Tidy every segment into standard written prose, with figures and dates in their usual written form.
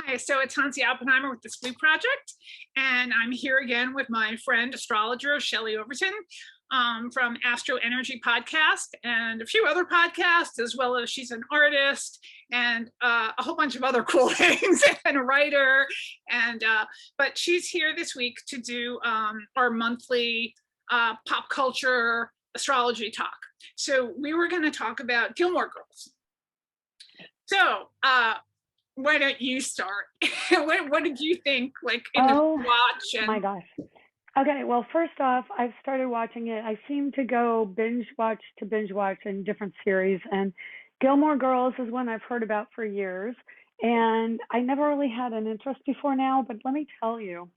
Hi, so it's Hansi Oppenheimer with the Squee Project, and I'm here again with my friend astrologer Shelley Overton from AstroEngery podcast and a few other podcasts, as well as she's an artist and a whole bunch of other cool things and a writer. And but she's here this week to do our monthly pop culture astrology talk. So we were going to talk about Gilmore Girls. So why don't you start? What did you think, like, in the watch? Oh my gosh. Okay, well, first off, I've started watching it. I seem to go binge watch in different series, and Gilmore Girls is one I've heard about for years, and I never really had an interest before now, but let me tell you,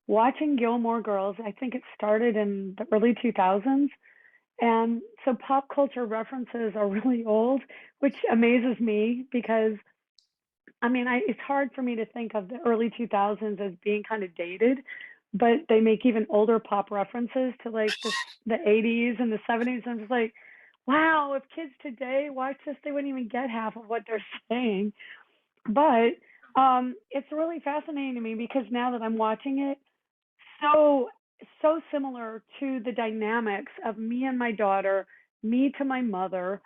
watching Gilmore Girls, I think it started in the early 2000s, and so pop culture references are really old, which amazes me because I mean, it's hard for me to think of the early 2000s as being kind of dated, but they make even older pop references to like the 80s and the 70s. And I'm just like, wow, if kids today watch this, they wouldn't even get half of what they're saying. But it's really fascinating to me because now that I'm watching it, so similar to the dynamics of me and my daughter, me to my mother,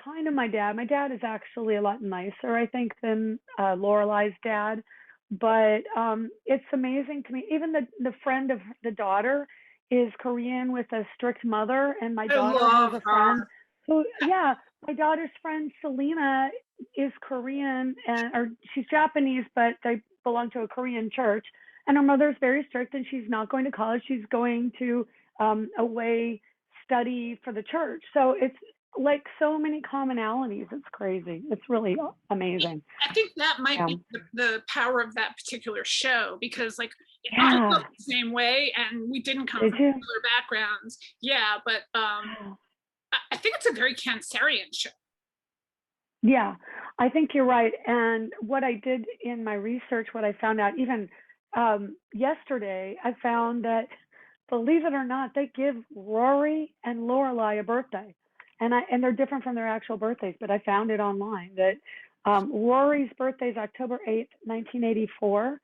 kind of my dad. My dad is actually a lot nicer, I think, than Lorelai's dad. But it's amazing to me. Even the friend of the daughter is Korean with a strict mother, and my daughter has a friend who, yeah, my daughter's friend Selena is Korean, or she's Japanese, but they belong to a Korean church. And her mother's very strict, and she's not going to college. She's going to away study for the church. So it's like so many commonalities. It's crazy. It's really amazing. I think that might be the power of that particular show, because like it all felt the same way, and we didn't come from similar backgrounds. Yeah, but I think it's a very Cancerian show. Yeah, I think you're right. And what I did in my research, what I found out even yesterday, I found that, believe it or not, they give Rory and Lorelai a birthday. And they're different from their actual birthdays, but I found it online that Rory's birthday is October 8th, 1984,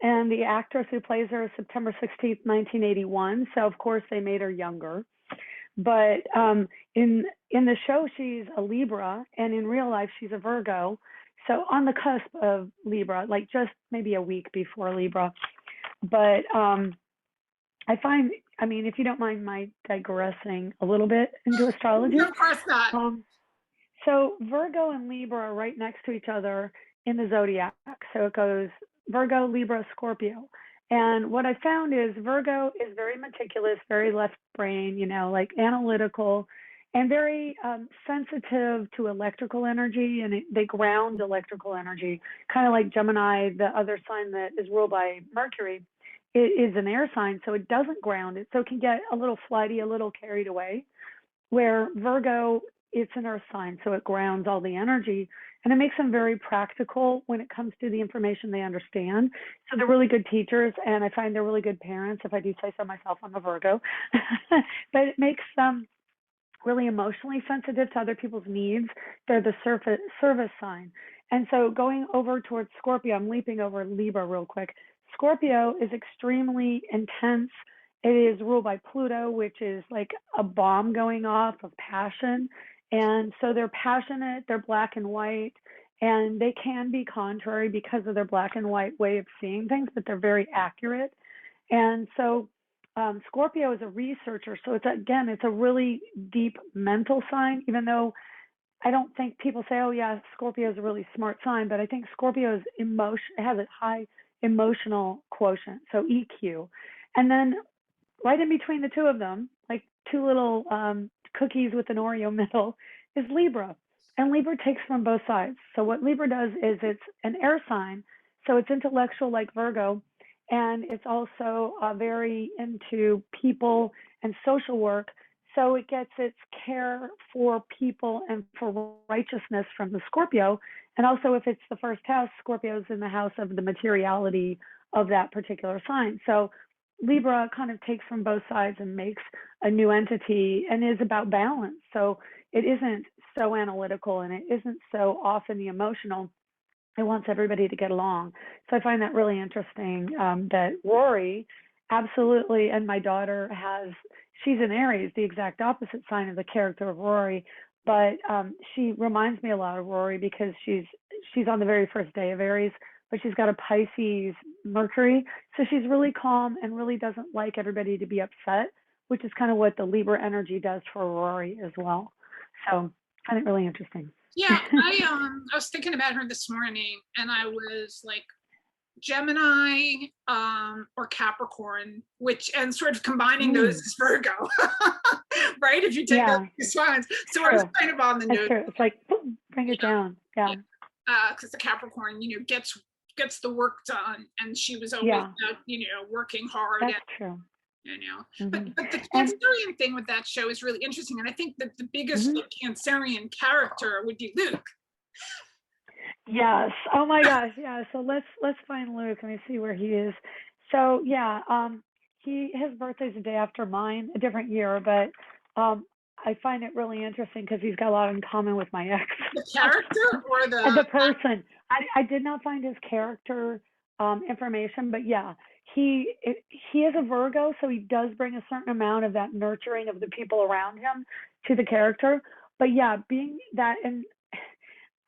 and the actress who plays her is September 16th, 1981. So of course they made her younger. But in the show she's a Libra, and in real life she's a Virgo. So on the cusp of Libra, like just maybe a week before Libra. But I find, I mean, if you don't mind my digressing a little bit into astrology. Of course not. So Virgo and Libra are right next to each other in the zodiac. So it goes Virgo, Libra, Scorpio. And what I found is Virgo is very meticulous, very left brain, you know, like analytical, and very sensitive to electrical energy, and they ground electrical energy, kind of like Gemini, the other sign that is ruled by Mercury. It is an air sign, so it doesn't ground it. So it can get a little flighty, a little carried away, where Virgo, it's an earth sign, so it grounds all the energy. And it makes them very practical when it comes to the information they understand. So they're really good teachers, and I find they're really good parents. If I do say so myself, I'm a Virgo. But it makes them really emotionally sensitive to other people's needs. They're the service sign. And so going over towards Scorpio, I'm leaping over Libra real quick. Scorpio is extremely intense. It is ruled by Pluto, which is like a bomb going off of passion. And so they're passionate, they're black and white, and they can be contrary because of their black and white way of seeing things, but they're very accurate. And so Scorpio is a researcher. So it's a really deep mental sign, even though I don't think people say, oh yeah, Scorpio is a really smart sign, but I think Scorpio's has a high emotional quotient, so EQ. And then right in between the two of them, like two little cookies with an Oreo middle, is Libra. And Libra takes from both sides. So what Libra does is it's an air sign, so it's intellectual like Virgo, and it's also very into people and social work. So it gets its care for people and for righteousness from the Scorpio. And also, if it's the first house, Scorpio is in the house of the materiality of that particular sign. So Libra kind of takes from both sides and makes a new entity and is about balance. So it isn't so analytical and it isn't so often the emotional. It wants everybody to get along. So I find that really interesting, that Rory absolutely, and my daughter she's an Aries, the exact opposite sign of the character of Rory, but she reminds me a lot of Rory because she's on the very first day of Aries, but she's got a Pisces Mercury. So she's really calm and really doesn't like everybody to be upset, which is kind of what the Libra energy does for Rory as well. So I find it really interesting. Yeah, I was thinking about her this morning, and I was like, Gemini or Capricorn, and sort of combining those is Virgo, right? If you take those two signs. So I was kind of on the note. It's like, boom, bring it down. Yeah. Because the Capricorn, gets the work done, and she was always working hard. That's true. But the Cancerian thing with that show is really interesting, and I think that the biggest Cancerian character would be Luke. Yes. Oh my gosh. Yeah. So let's find Luke. Let me see where he is. So yeah, his birthday's a day after mine, a different year, but I find it really interesting because he's got a lot in common with my ex. The character or the person? I did not find his character information, but yeah, he is a Virgo, so he does bring a certain amount of that nurturing of the people around him to the character. But yeah, being that, and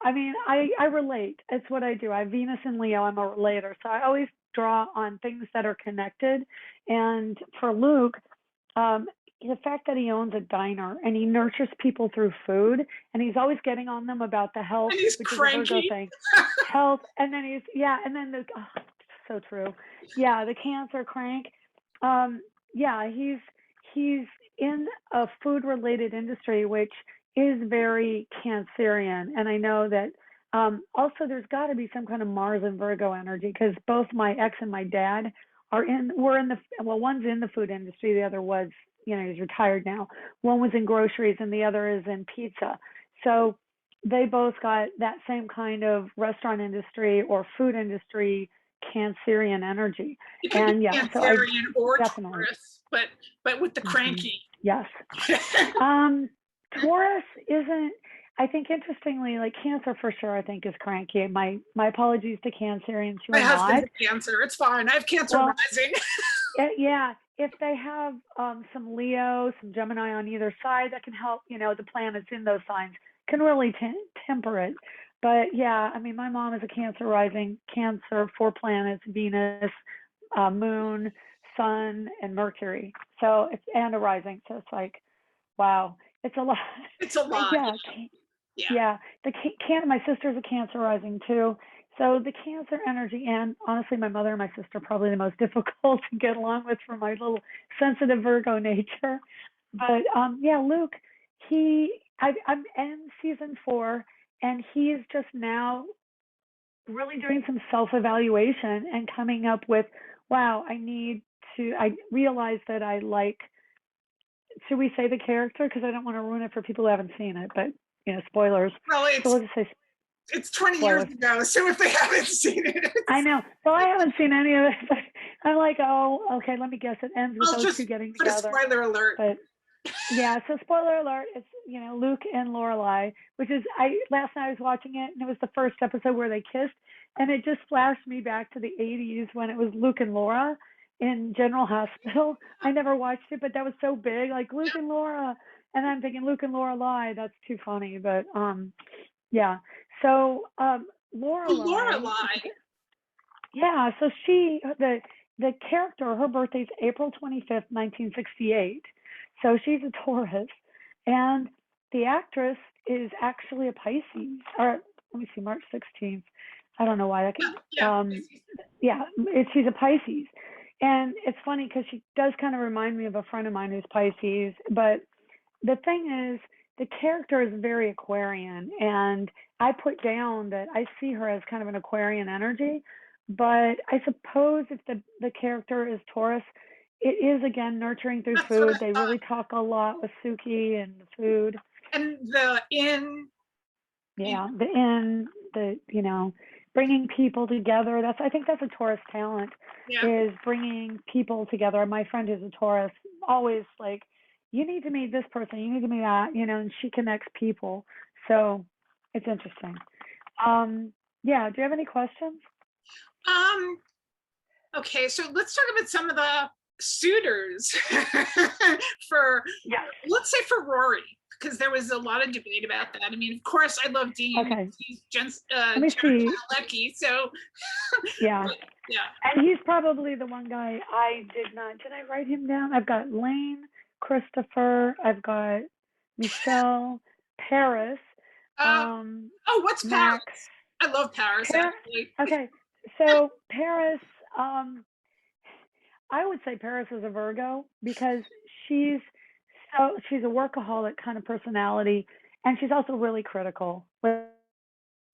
I mean, I relate. It's what I do. I have Venus in Leo. I'm a relator, so I always draw on things that are connected. And for Luke, the fact that he owns a diner and he nurtures people through food, and he's always getting on them about the health, and he's which cranky. is a Virgo thing. Health, and then and then so true. Yeah, the cancer crank. Yeah, he's in a food-related industry, which is very Cancerian, and I know that also there's got to be some kind of Mars and Virgo energy, because both my ex and my dad were in the, well, one's in the food industry, the other was, he's retired now. One was in groceries and the other is in pizza. So they both got that same kind of restaurant industry or food industry Cancerian energy. And yeah, Cancerian or definitely. Taurus, but with the cranky. Yes. Taurus isn't, I think, interestingly, like Cancer for sure, I think is cranky. My apologies to Cancerians who My are not. husband's a Cancer. It's fine. I have Cancer rising. Yeah, if they have some Leo, some Gemini on either side, that can help. The planets in those signs can really temper it. But yeah, I mean, my mom is a Cancer rising. Cancer, 4 planets: Venus, Moon, Sun, and Mercury. So and a rising. So it's like, wow. It's a lot. It's a lot. Yeah. My sister's a Cancer rising too. So the Cancer energy, and honestly, my mother and my sister are probably the most difficult to get along with for my little sensitive Virgo nature. But yeah, Luke, I'm in season 4, and he is just now really doing some self-evaluation and coming up with, wow, I realize that I like, should we say the character? Because I don't want to ruin it for people who haven't seen it, but spoilers. Well, it's 20 years ago, so if they haven't seen it, I know. Well, I haven't seen any of it, but I'm like, oh, okay, let me guess. It ends with those two getting together. Spoiler alert. But yeah, so spoiler alert. It's Luke and Lorelai, which is last night I was watching it, and it was the first episode where they kissed, and it just flashed me back to the 80s when it was Luke and Laura in General Hospital. I never watched it, but that was so big, like Luke and Laura, and I'm thinking Luke and Lorelai. That's too funny, but yeah. So Lorelai. Yeah, so the character, her birthday's April 25th, 1968. So she's a Taurus, and the actress is actually a Pisces. Or let me see, March 16th. I don't know why that can. She's a Pisces. And it's funny because she does kind of remind me of a friend of mine who's Pisces. But the thing is, the character is very Aquarian. And I put down that I see her as kind of an Aquarian energy. But I suppose if the character is Taurus, it is, again, nurturing through food. They really talk a lot with Suki and the food. And the inn. Yeah, the inn, bringing people together. I think that's a Taurus talent, is bringing people together. My friend is a Taurus, always like, you need to meet this person, you need to meet that, and she connects people. So it's interesting. Yeah, do you have any questions? Um, okay, so let's talk about some of the suitors for, Yes. let's say for Rory, because there was a lot of debate about that. I mean, of course, I love Dean. Okay. He's Let me see. Lecky, so Yeah. yeah. And he's probably the one guy did I write him down? I've got Lane, Christopher, I've got Michelle, Paris, Oh, what's Max. Paris? I love Paris, actually. Okay, so Paris, I would say Paris is a Virgo because she's she's a workaholic kind of personality, and she's also really critical.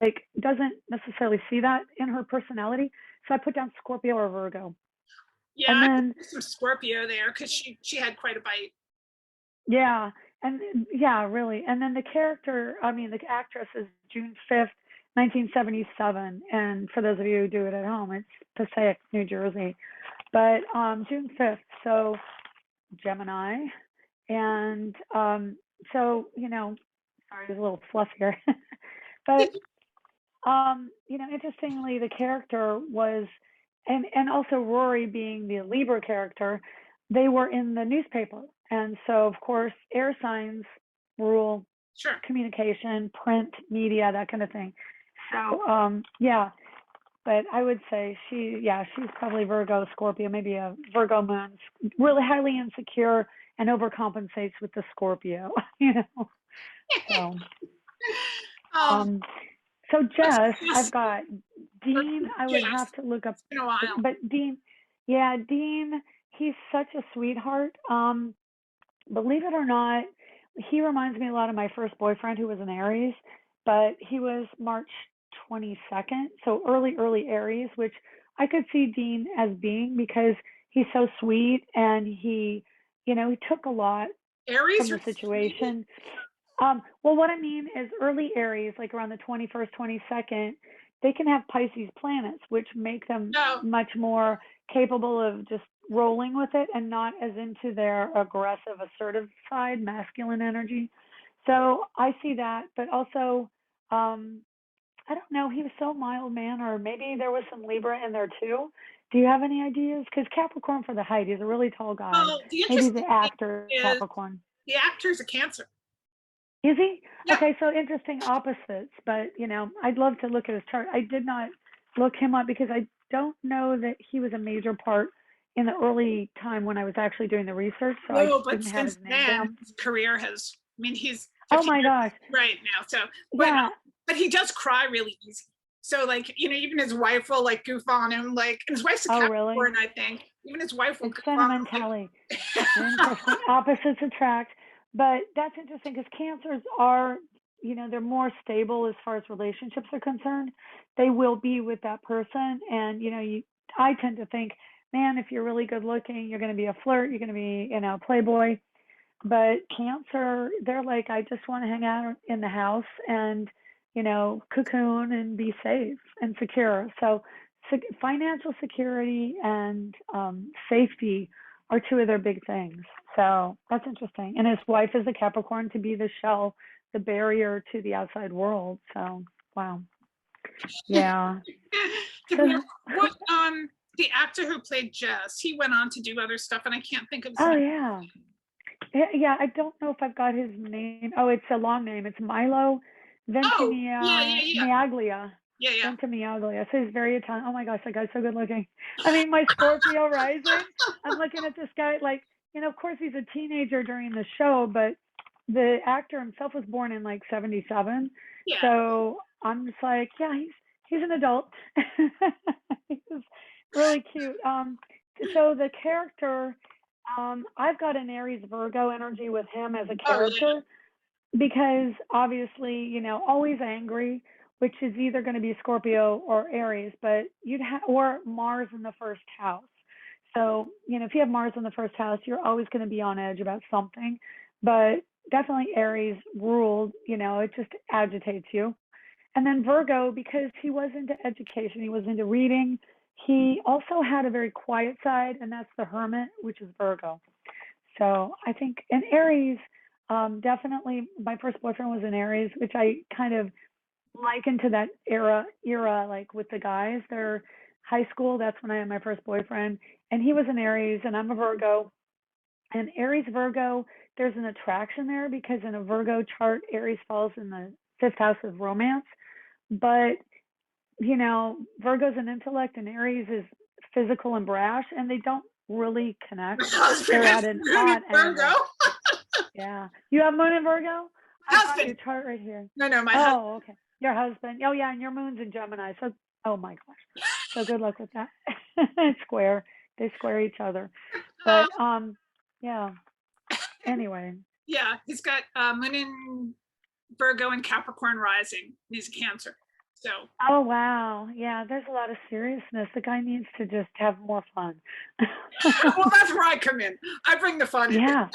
Like doesn't necessarily see that in her personality. So I put down Scorpio or Virgo. Yeah, And I then put some Scorpio there because she had quite a bite. yeah, and yeah, really. And then the actress is June 5th, 1977. And for those of you who do it at home, it's Passaic, New Jersey. But June 5th, so Gemini. And so, sorry, there's a little fluff here. But interestingly, the character was, and also Rory being the Libra character, they were in the newspaper, and so of course air signs rule Sure. communication, print, media, that kind of thing. So yeah, but I would say she's probably Virgo, Scorpio, maybe a Virgo moon, really highly insecure and overcompensates with the Scorpio, So. So Jess, I've got Dean. I would have to look up. It's been a while. But Dean, he's such a sweetheart. Believe it or not, he reminds me a lot of my first boyfriend who was an Aries, but he was March 22nd, so early Aries, which I could see Dean as being because he's so sweet and he took a lot Aries from the situation. Well, what I mean is early Aries, like around the 21st, 22nd, they can have Pisces planets, which make them much more capable of just rolling with it and not as into their aggressive, assertive side, masculine energy. So I see that, but also, I don't know, he was so mild mannered, or maybe there was some Libra in there too. Do you have any ideas? Because Capricorn for the height, he's a really tall guy. Well, maybe the actor Capricorn. The actor's a Cancer. Is he? Yeah. Okay, so interesting opposites, but I'd love to look at his chart. I did not look him up because I don't know that he was a major part in the early time when I was actually doing the research. So I didn't have his name down. His career has, he's oh my gosh right now. So but he does cry really easy. So like, even his wife will like goof on him, like, and his wife's a Capricorn, really? I think. Even his wife will goof on him. Like, interesting. Opposites attract. But that's interesting because Cancers are, they're more stable as far as relationships are concerned. They will be with that person. And, I tend to think, man, if you're really good looking, you're going to be a flirt, you're going to be, a playboy. But Cancer, they're like, I just want to hang out in the house and, cocoon and be safe and secure. So financial security and safety are two of their big things. So that's interesting. And his wife is a Capricorn, to be the shell, the barrier to the outside world. So, wow. Yeah. What, the actor who played Jess, he went on to do other stuff, and I can't think of his name. Yeah. Yeah, I don't know if I've got his name. Oh, it's a long name. It's Milo Ventimiglia. Yeah. Ventimiglia. So he's very Italian. Oh my gosh, that guy's so good looking. I mean, my Scorpio rising, I'm looking at this guy like, of course he's a teenager during the show, but the actor himself was born in like 77. Yeah. So I'm just like, yeah, he's an adult. He's really cute. So the character, I've got an Aries Virgo energy with him as a character because obviously, always angry, which is either going to be Scorpio or Aries, but or Mars in the first house. So, if you have Mars in the first house, you're always going to be on edge about something, but definitely Aries ruled, it just agitates you. And then Virgo, because he was into education, he was into reading. He also had a very quiet side, and that's the Hermit, which is Virgo. So I think, and Aries, definitely my first boyfriend was an Aries, which I kind of likened to that era, like with the guys. They're high school. That's when I had my first boyfriend, and he was an Aries, and I'm a Virgo. And Aries Virgo, there's an attraction there because in a Virgo chart, Aries falls in the fifth house of romance. But Virgo's an intellect, and Aries is physical and brash, and they don't really connect. My husband They're has at an Moon odd in Virgo. angle. Yeah. You have Moon in Virgo? My I've got husband. your chart right here. No, my husband. Oh, okay. Your husband. Oh, yeah, and your moon's in Gemini. So, oh my gosh. So good luck with that. Square. They square each other. But yeah. Anyway. Yeah, he's got Moon in Virgo and Capricorn rising. He's a Cancer. So. Oh wow. Yeah, there's a lot of seriousness. The guy needs to just have more fun. Well, that's where I come in. I bring the fun in. Yeah.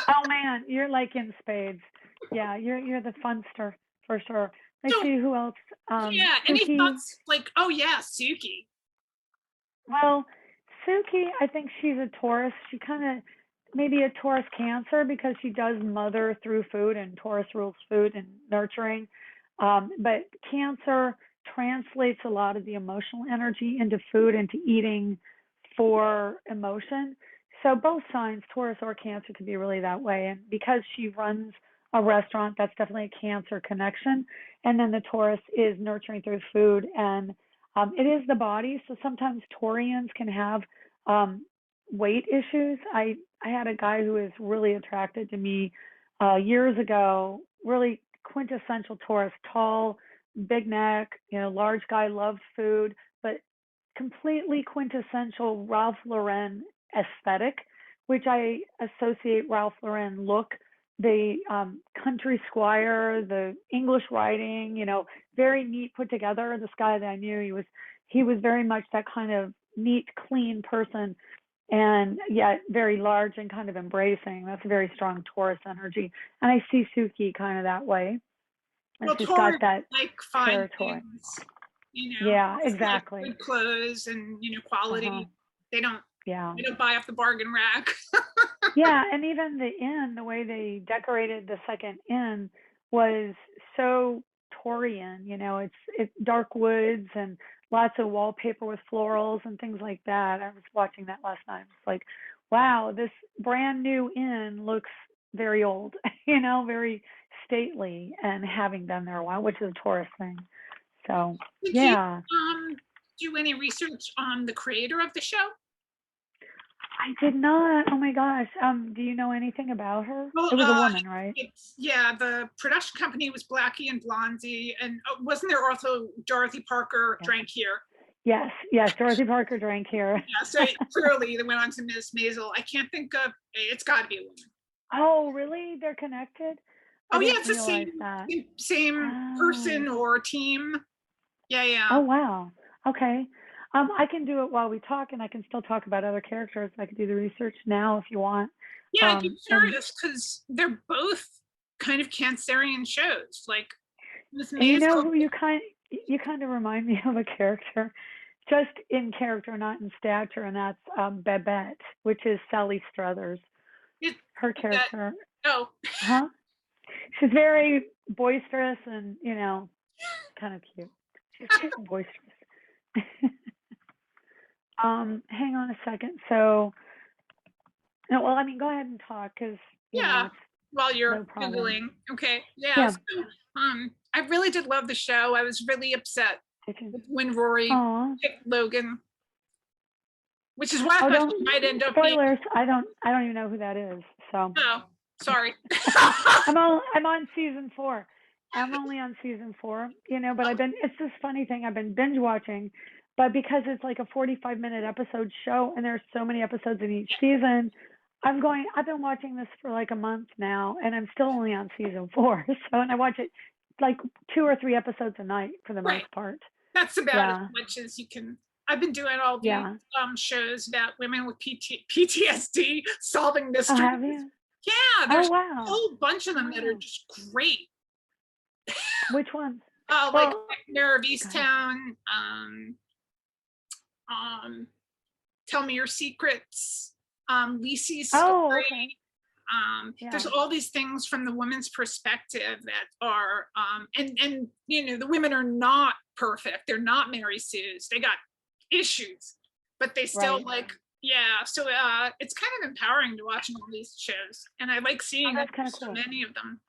Oh man, you're like in spades. Yeah, you're the funster for sure. Let's see who else. Yeah, any Suki. thoughts? Like, oh yeah, Suki. Well, Suki, I think she's a Taurus. She kind of maybe a Taurus Cancer because she does mother through food, and Taurus rules food and nurturing. But Cancer translates a lot of the emotional energy into food, into eating for emotion. So both signs, Taurus or Cancer, can be really that way. And because she runs a restaurant, that's definitely a Cancer connection. And then the Taurus is nurturing through food, and it is the body. So sometimes Taurians can have weight issues. I had a guy who was really attracted to me years ago, really quintessential Taurus, tall, big neck, large guy, loves food, but completely quintessential Ralph Lauren aesthetic, which I associate Ralph Lauren look, the country squire, the English writing, very neat, put together. This guy that I knew, he was very much that kind of neat, clean person, and yet very large and kind of embracing. That's a very strong Taurus energy. And I see Suki kind of that way. And Well, she's Taurus got that like fine territory. things, Yeah, like exactly. good clothes and quality. They don't buy off the bargain rack. Yeah, and even the inn, the way they decorated the second inn was so Taurian. It's dark woods and lots of wallpaper with florals and things like that. I was watching that last night. It's like, wow, this brand new inn looks very old, very stately, and having been there a while, which is a Taurus thing. So Did yeah. you do any research on the creator of the show? I did not. Oh my gosh. Do you know anything about her? Well, it was a woman, right? The production company was Blackie and Blondie, and wasn't there also Dorothy Parker drank here? Yes, Dorothy Parker drank here. Yeah, so clearly they went on to Miss Maisel. I can't think of, it's got to be a woman. Oh, really? They're connected? Oh yeah, it's the same person or team. Yeah. Oh wow. Okay. I can do it while we talk, and I can still talk about other characters. I could do the research now if you want. Yeah, I'd be curious because they're both kind of Cancerian shows. Like Miss Maisel. Who you kind of remind me of a character, just in character, not in stature, and that's Babette, which is Sally Struthers. Her character. Huh? She's very boisterous and kind of cute. She's cute and boisterous. Hang on a second. So, no, well, go ahead and talk because while you're Googling. Okay. Yeah. So, I really did love the show. I was really upset when Rory picked Logan, which is why I thought she might end up. Spoilers. I don't even know who that is. So. Oh, sorry. I'm on season 4. I'm only on season 4. But it's this funny thing. I've been binge watching. But because it's like a 45-minute episode show and there's so many episodes in each season, I've been watching this for like a month now, and I'm still only on season 4. So, and I watch it like 2 or 3 episodes a night for the most part. That's about as much as you can. I've been doing all these shows about women with PTSD solving mysteries. Oh, have you? Yeah, there's a whole bunch of them that are just great. Which ones? Like Mayor of Easttown. Tell Me Your Secrets, Lisi's story. There's all these things from the woman's perspective that are, and you know, the women are not perfect. They're not Mary Sue's. They got issues, but they still like, yeah. So it's kind of empowering to watch all these shows, and I like seeing so many of them.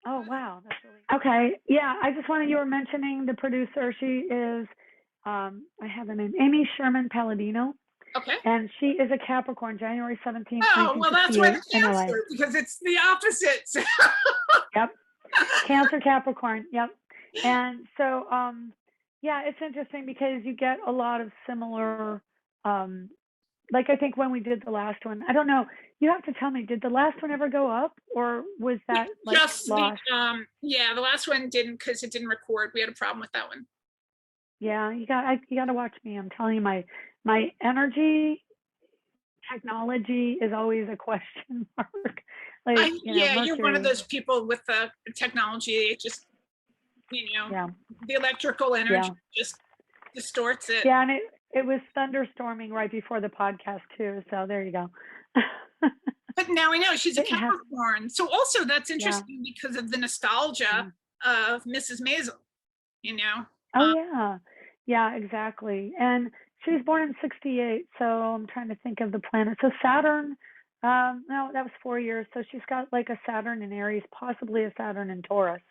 Oh, wow. That's really okay. Yeah, I just wanted, you were mentioning the producer. She is, I have the name, Amy Sherman Palladino. Okay. And she is a Capricorn, January 17th. Oh, well, that's why the Cancer, because it's the opposites. Yep. Cancer, Capricorn. Yep. And so, yeah, it's interesting because you get a lot of similar, like I think when we did the last one, I don't know, you have to tell me, did the last one ever go up, or was that like just lost? Yeah, the last one didn't, because it didn't record. We had a problem with that one. Yeah, you got to watch me. I'm telling you, my energy technology is always a question mark. Like, you're one of those people with the technology. It just, the electrical energy just distorts it. Yeah, and it was thunderstorming right before the podcast too. So there you go. But now I know she's a Capricorn. So also that's interesting because of the nostalgia of Mrs. Maisel, Oh, yeah, exactly. And she was born in 68. So I'm trying to think of the planet. So Saturn, no, that was 4 years. So she's got like a Saturn in Aries, possibly a Saturn in Taurus,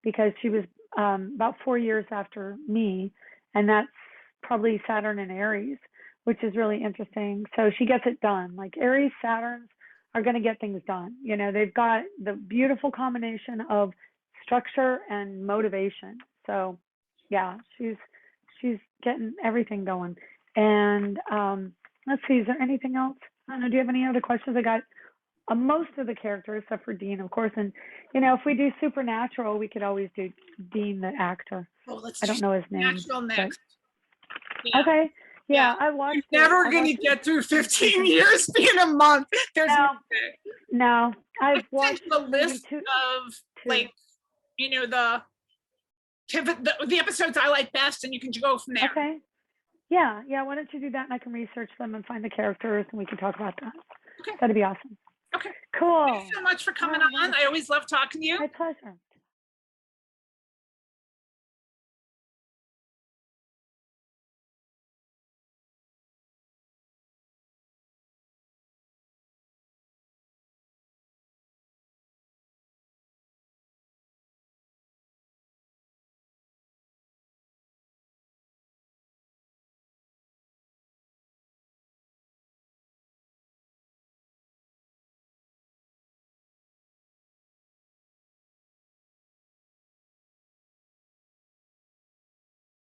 because she was about 4 years after me. And that's probably Saturn in Aries, which is really interesting. So she gets it done. Like Aries Saturns are going to get things done. They've got the beautiful combination of structure and motivation. So yeah, she's getting everything going. And let's see, is there anything else? I don't know, do you have any other questions? I got most of the characters except for Dean, of course. And if we do Supernatural, we could always do Dean the actor. I don't know his name. Supernatural next. Yeah. Okay. Yeah, I watched. You're never going to get through 15 years being a month. There's no. I've watched the list of like, the episodes I like best, and you can go from there. Okay. Yeah. Why don't you do that, and I can research them and find the characters, and we can talk about that. Okay. That'd be awesome. Okay. Cool. Thanks so much for coming on. I always love talking to you. My pleasure.